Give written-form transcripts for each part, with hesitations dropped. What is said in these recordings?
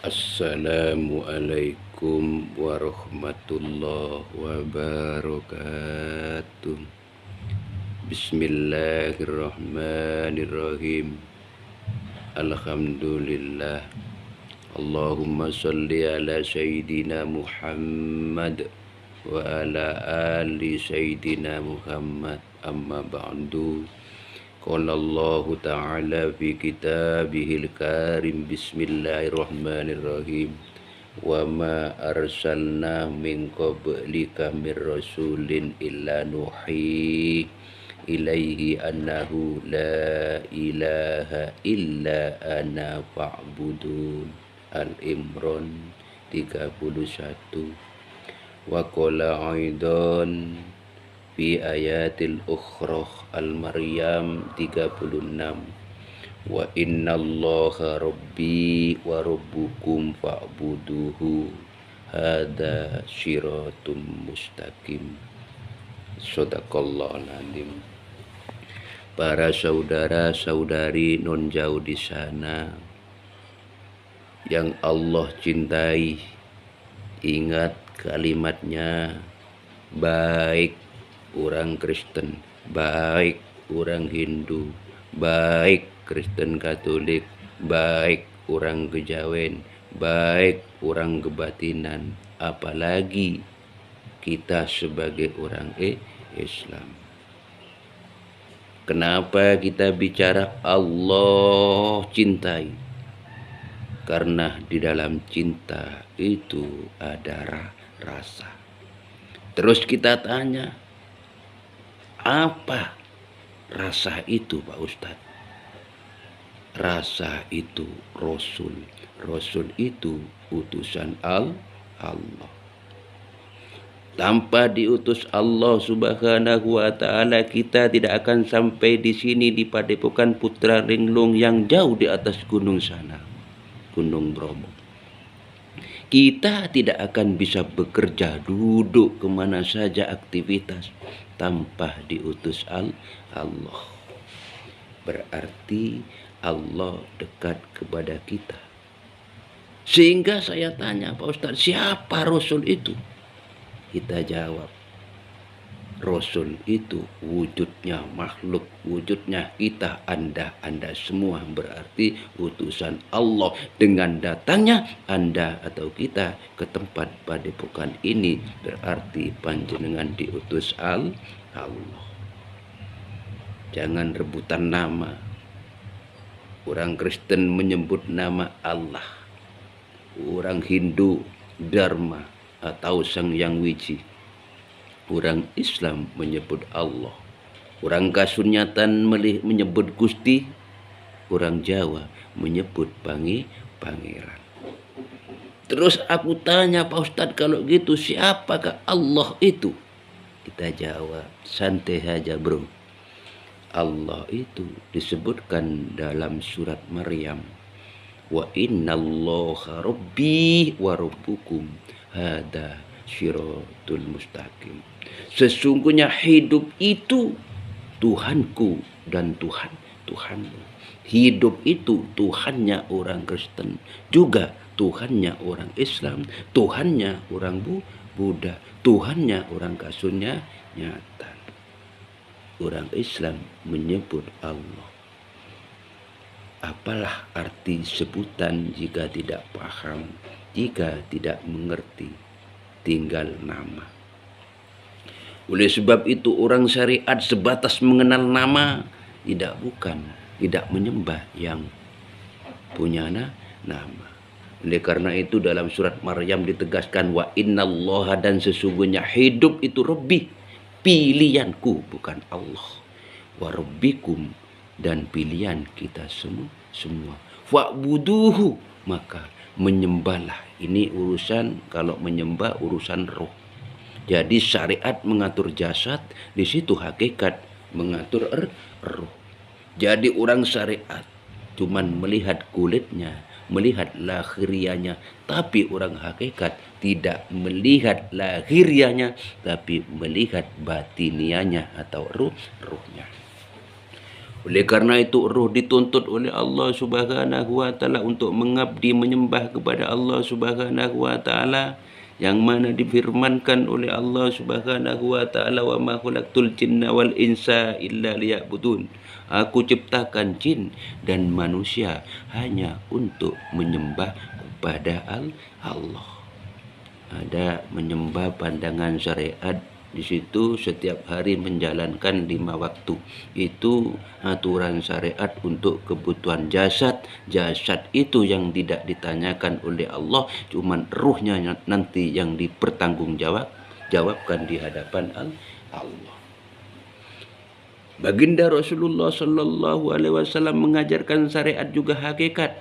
Assalamualaikum warahmatullahi wabarakatuh. Bismillahirrahmanirrahim. Alhamdulillah. Allahumma salli ala Sayyidina Muhammad wa ala ali Sayyidina Muhammad. Amma ba'du. Qala Allah Ta'ala fi kitabihil karim. Bismillahirrahmanirrahim. Wa ma arsalna min qablika min rasulin illa nuhi ilaihi annahu la ilaha illa ana fa'budun. Al-Imran 31. Wa qala aidan fi ayatil ukhrah Al-Maryam 36. Wa innallaha rabbi wa rabbukum fa'buduhu hadza syiratum mustaqim. Shadaqallahul azim. Para saudara-saudari non jauh di sana yang Allah cintai, ingat kalimatnya, baik orang Kristen, baik orang Hindu, baik Kristen Katolik, baik orang Kejawen, baik orang Kebatinan, apalagi kita sebagai orang Islam. Kenapa kita bicara Allah cintai? Karena di dalam cinta itu ada rasa. Terus kita tanya, apa rasa itu Pak Ustadz? Rasa itu Rasul. Rasul itu utusan Allah. Tanpa diutus Allah Subhanahu wa Ta'ala, kita tidak akan sampai di sini di Padepokan Putra Linglung yang jauh di atas gunung sana, Gunung Bromo. Kita tidak akan bisa bekerja, duduk kemana saja aktivitas tanpa diutus Allah. Berarti Allah dekat kepada kita. Sehingga saya tanya, Pak Ustadz, siapa Rasul itu? Kita jawab, Rasul itu wujudnya makhluk, wujudnya kita, Anda semua, berarti utusan Allah. Dengan datangnya Anda atau kita ke tempat padepokan ini, berarti panjenengan diutus Allah. Jangan rebutan nama. Orang Kristen menyebut nama Allah, orang Hindu Dharma atau Sang Yang Wiji, orang Islam menyebut Allah, orang Kasunyatan menyebut Gusti, orang Jawa menyebut Pangeran. Terus aku tanya, Pak Ustadz, kalau gitu siapakah Allah itu? Kita jawab, santai aja bro. Allah itu disebutkan dalam surat Maryam, wa innallaha rabbi wa rabbukum hadza syiratul mustaqim. Sesungguhnya hidup itu Tuhanku dan Tuhanmu. Hidup itu Tuhannya orang Kristen, juga Tuhannya orang Islam, Tuhannya orang Buddha, Tuhannya orang Kasunyatan. Orang Islam menyebut Allah. Apalah arti sebutan jika tidak paham, jika tidak mengerti, tinggal nama. Oleh sebab itu orang syariat sebatas mengenal nama, tidak menyembah yang punya nama. Oleh karena itu dalam surat Maryam ditegaskan, wa innallaha, dan sesungguhnya hidup itu Rabbi, pilihanku, bukan Allah, wa rabbikum, dan pilihan kita semua. Fa'buduhu, maka menyembahlah. Ini urusan, kalau menyembah urusan roh. Jadi syariat mengatur jasad, di situ hakikat mengatur roh. Jadi orang syariat cuman melihat kulitnya, melihat lahirianya, tapi orang hakikat tidak melihat lahirianya, tapi melihat batinianya atau ruhnya. Oleh karena itu ruh dituntut oleh Allah Subhanahu wa taala untuk mengabdi menyembah kepada Allah Subhanahu wa taala, yang mana difirmankan oleh Allah Subhanahu wa taala, wa ma khalaqtul jinna wal insa illa liya'budun. Aku ciptakan jin dan manusia hanya untuk menyembah kepada Allah. Ada menyembah pandangan syariat. Di situ setiap hari menjalankan 5 waktu. Itu aturan syariat untuk kebutuhan jasad. Jasad itu yang tidak ditanyakan oleh Allah, cuman ruhnya nanti yang dipertanggungjawabkan di hadapan Allah. Baginda Rasulullah Shallallahu Alaihi Wasallam mengajarkan syariat juga hakikat.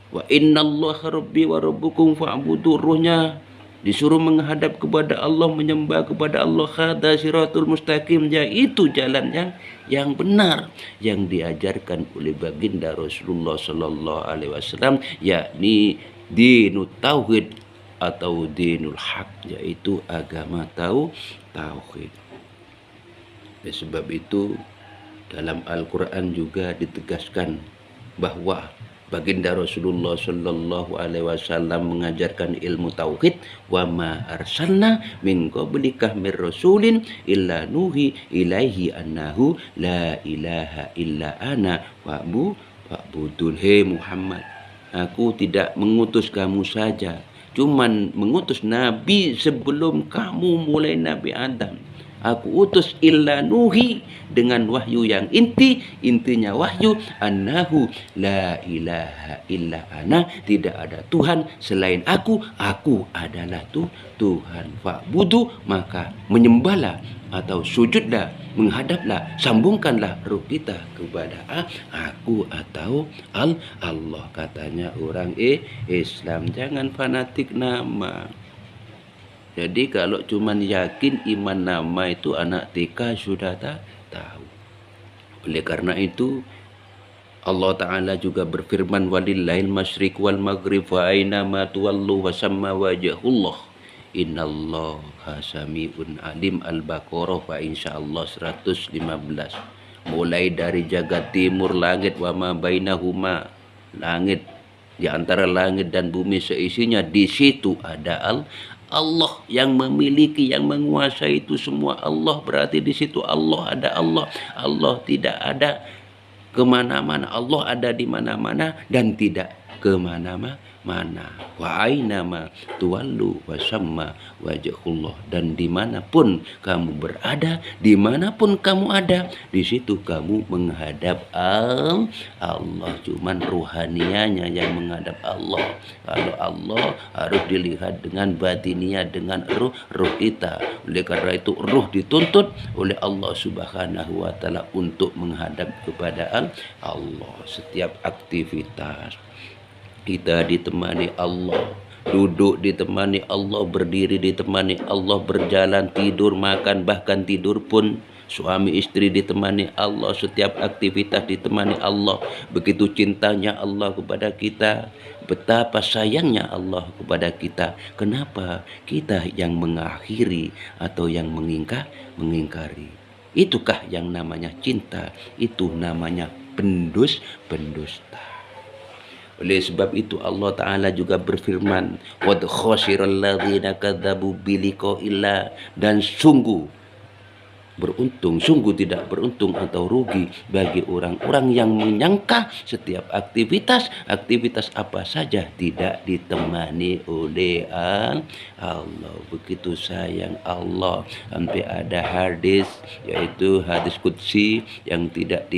Wa innallaha rabbi wa rabbukum fa'budu. Ruhnya disuruh menghadap kepada Allah, menyembah kepada Allah. Hada siratul mustaqim, yaitu jalan yang benar yang diajarkan oleh baginda Rasulullah Sallallahu Alaihi Wasallam, yakni dinut tauhid atau dinul haq, yaitu agama tauhid. Oleh sebab itu dalam Al-Quran juga ditegaskan bahwa baginda Rasulullah Shallallahu Alaihi Wasallam mengajarkan ilmu tauhid. Wa ma arsalna min qablika mir rasulin illa nuhi ilaihi annahu la ilaha illa ana fa'budun. Hei Muhammad, aku tidak mengutus kamu saja, cuman mengutus nabi sebelum kamu mulai Nabi Adam. Aku utus illa nuhi dengan wahyu yang intinya wahyu, annahu la ilaha illa ana, tidak ada Tuhan selain aku adalah Tuhan. Fa'budu, maka menyembahlah atau sujudlah, menghadaplah, sambungkanlah ruh kita kepada aku atau Allah. Katanya orang Islam, jangan fanatik nama. Jadi kalau cuman yakin iman nama itu anak TK sudah tahu. Oleh karena itu Allah Ta'ala juga berfirman, walillahil masyriq wal maghrib wa aina ma tuwallu wa samma wajhullah innallaha sami'un alim. Al-Baqarah wa insyaallah 115. Mulai dari jagat timur langit wa ma bainahuma, langit di antara langit dan bumi seisinya, di situ ada Allah yang memiliki, yang menguasai itu semua. Allah berarti di situ Allah ada Allah. Allah tidak ada kemana-mana. Allah ada di mana-mana dan tidak kemana-mana. Wa ainama tuwallu wa samma wajhullah. Dan dimanapun kamu berada, dimanapun kamu ada, di situ kamu menghadap Allah. Cuman ruhanianya yang menghadap Allah. Kalau Allah harus dilihat dengan batiniah, dengan ruh kita. Oleh karena itu ruh dituntut oleh Allah Subhanahu wa taala untuk menghadap kepada Allah. Setiap aktivitas kita ditemani Allah, duduk ditemani Allah, berdiri ditemani Allah, berjalan, tidur, makan, bahkan tidur pun suami istri ditemani Allah, setiap aktivitas ditemani Allah. Begitu cintanya Allah kepada kita, betapa sayangnya Allah kepada kita. Kenapa kita yang mengakhiri atau yang mengingkari? Itukah yang namanya cinta? Itu namanya pendusta. Oleh sebab itu Allah Ta'ala juga berfirman, wad khasiral ladzina kadzabu biliqa'illah, dan sungguh beruntung, sungguh tidak beruntung atau rugi bagi orang-orang yang menyangka setiap aktivitas apa saja tidak ditemani oleh Allah. Begitu sayang Allah sampai ada hadis, yaitu hadis qudsi yang tidak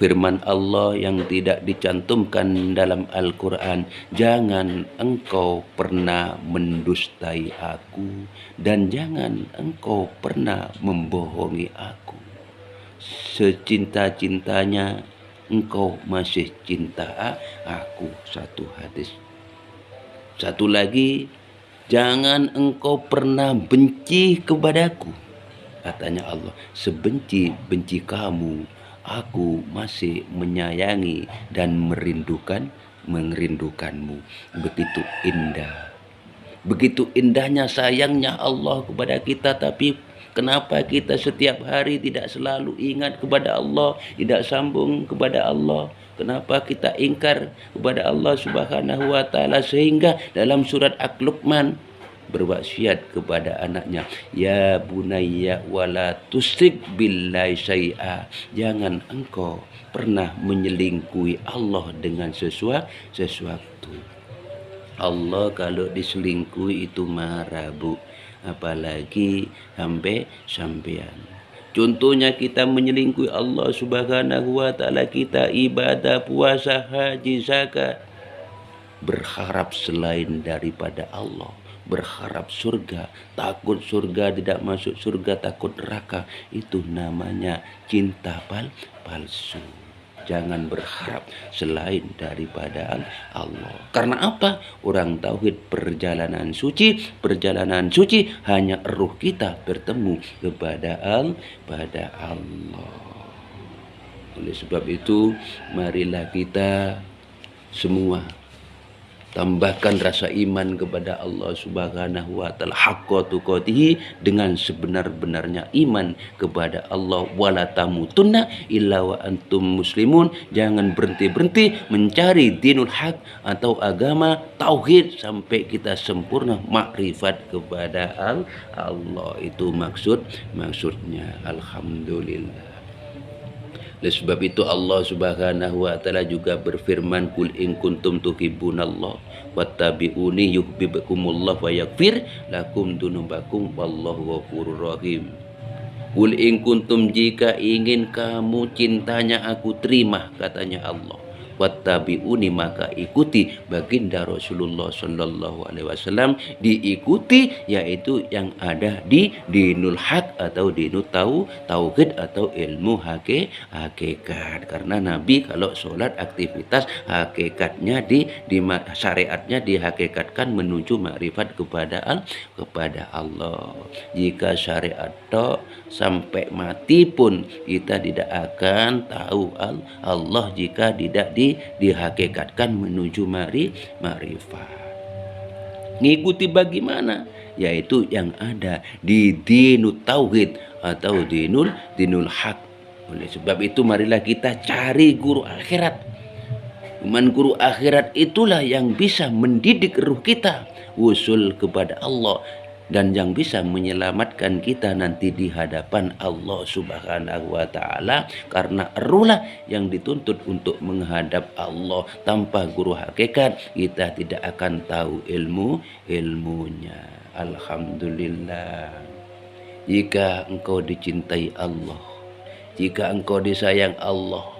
firman Allah yang tidak dicantumkan dalam Al-Quran. Jangan engkau pernah mendustai aku, dan jangan engkau pernah membohongi aku. Secinta-cintanya engkau masih cinta aku. Satu hadis. Satu lagi, jangan engkau pernah benci kepadaku. Katanya Allah, sebenci-benci kamu, aku masih menyayangi dan merindukanmu. Begitu indah. Begitu indahnya sayangnya Allah kepada kita, tapi Kenapa kita setiap hari tidak selalu ingat kepada Allah, tidak sambung kepada Allah? Kenapa kita ingkar kepada Allah Subhanahu wa taala, sehingga dalam surat Al-Luqman berwasiat kepada anaknya, ya bunayya wala tusyrik billahi syai'a, jangan engkau pernah menyelingkuhi Allah dengan sesuatu. Allah kalau diselingkuhi itu marah, Bu, apalagi sampean. Contohnya kita menyelingkuhi Allah Subhanahu wa taala, kita ibadah, puasa, haji, zakat, berharap selain daripada Allah, berharap surga, takut surga, tidak masuk surga, takut neraka, itu namanya cinta palsu. Jangan berharap selain daripada Allah. Karena apa? Orang tauhid perjalanan suci hanya ruh kita bertemu kepada Allah. Oleh sebab itu, marilah kita semua tambahkan rasa iman kepada Allah Subhanahu wa taala haqqa tuqatih, dengan sebenar-benarnya iman kepada Allah. Wala tamutunna illa wa antum muslimun, jangan berhenti mencari dinul haq atau agama tauhid sampai kita sempurna makrifat kepada Allah. Itu maksudnya. Alhamdulillah. Oleh sebab itu Allah Subhanahu wa taala juga berfirman, qul in kuntum tuhibbunallah wattabi'uni yuhibbukumullah wa yaghfir lakum dzunubakum wallahu ghafurur rahim. Qul in kuntum, jika ingin kamu cintanya aku terima, katanya Allah, wattabi'uni, maka ikuti baginda Rasulullah sallallahu alaihi wasallam, diikuti yaitu yang ada di dinul haq atau dinul tauhid atau ilmu hakikat. Karena Nabi kalau sholat aktivitas hakikatnya di syariatnya dihakikatkan menuju makrifat kepada Allah. Jika syariat sampai mati pun kita tidak akan tahu Allah jika tidak dihakikatkan menuju makrifat. Ngikuti bagaimana? Yaitu yang ada di dinul tauhid atau dinul haq. Oleh sebab itu marilah kita cari guru akhirat. Guru akhirat itulah yang bisa mendidik ruh kita usul kepada Allah, dan yang bisa menyelamatkan kita nanti di hadapan Allah Subhanahu wa taala. Karena ruhlah yang dituntut untuk menghadap Allah. Tanpa guru hakikat kita tidak akan tahu ilmunya. Alhamdulillah. Jika engkau dicintai Allah, jika engkau disayang Allah,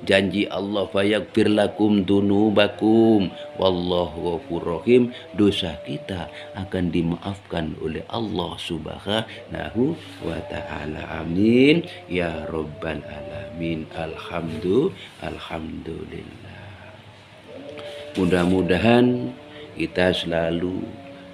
janji Allah, fayaghfir lakum dunubakum wallahu ghafurur rahim, dosa kita akan dimaafkan oleh Allah Subhanahu wa taala. Amin ya rabbal alamin. Alhamdulillah. Mudah-mudahan kita selalu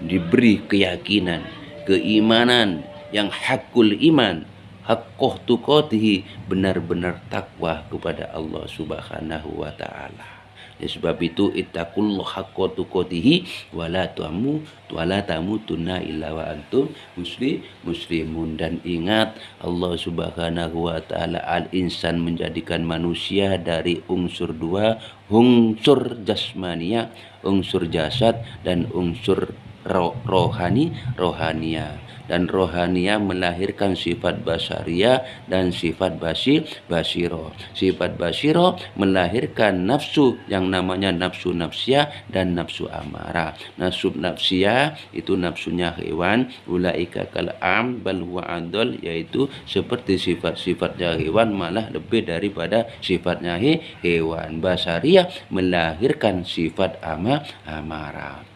diberi keyakinan, keimanan yang hakul iman, haqqoh tuqatihi, benar-benar takwa kepada Allah Subhanahu wa taala. Sebab itu ittaqullah haqqa tuqatihi wala tamutunna illa wa antum muslimun. Dan ingat, Allah Subhanahu wa taala al-insan menjadikan manusia dari unsur dua, unsur jasmania, unsur jasad, dan unsur rohania. Dan rohania melahirkan sifat basaria dan sifat basiro. Sifat basiro melahirkan nafsu yang namanya nafsu nafsiyah dan nafsu amarah. Nafsu nafsiyah itu nafsunya hewan, ulaika kal'am bal huwa adol, yaitu seperti sifat-sifatnya hewan, malah lebih daripada sifatnya hewan. Basaria melahirkan sifat amarah.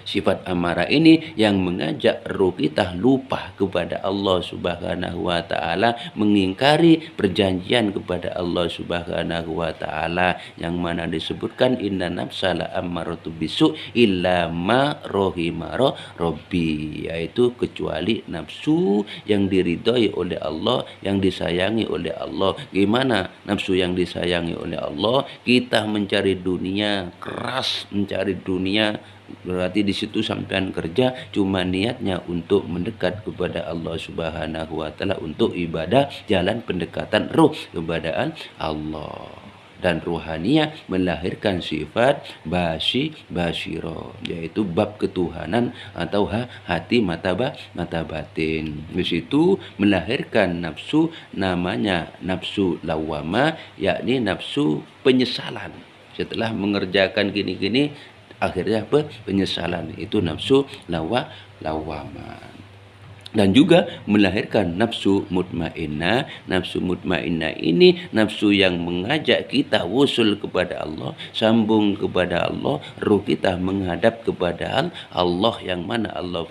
Sifat amarah ini yang mengajak ruh kita lupa kepada Allah Subhanahu wa taala, mengingkari perjanjian kepada Allah Subhanahu wa taala, yang mana disebutkan inna nafsala ammaratu bisu illa ma rahima rabbi, yaitu kecuali nafsu yang diridhoi oleh Allah, yang disayangi oleh Allah. Gimana nafsu yang disayangi oleh Allah? Kita mencari dunia, keras mencari dunia, Berarti di situ sampean kerja cuma niatnya untuk mendekat kepada Allah Subhanahu wa taala, untuk ibadah, jalan pendekatan ruh kepada Allah. Dan ruhaniyah melahirkan sifat basyiro, yaitu bab ketuhanan atau hati mata batin. Di situ melahirkan nafsu, namanya nafsu lawama, yakni nafsu penyesalan. Setelah mengerjakan gini-gini, akhirnya apa? Penyesalan. Itu nafsu lawama. Dan juga melahirkan nafsu mutmainnah. Nafsu mutmainnah ini nafsu yang mengajak kita wusul kepada Allah, sambung kepada Allah, ruh kita menghadap kepada Allah, yang mana Allah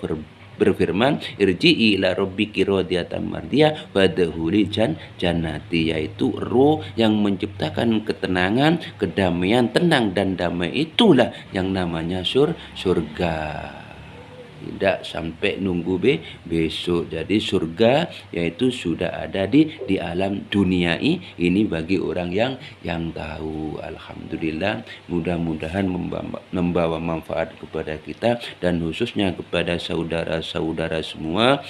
berfirman, irji'i ila rabbiki radiyatan mardiyah fadkhuli jannati, yaitu roh yang menciptakan ketenangan, kedamaian, tenang dan damai, itulah yang namanya surga. Tidak sampai nunggu besok. Jadi surga yaitu sudah ada di alam dunia ini bagi orang yang tahu. Alhamdulillah, mudah-mudahan membawa manfaat kepada kita dan khususnya kepada saudara-saudara semua.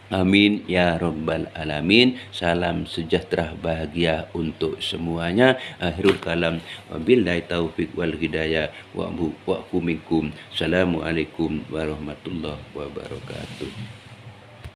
Amin ya rabbal alamin. Salam sejahtera bahagia untuk semuanya. Akhirul kalam, wabillahi taufiq wal hidayah wa minkum. Assalamualaikum warahmatullahi wabarakatuh.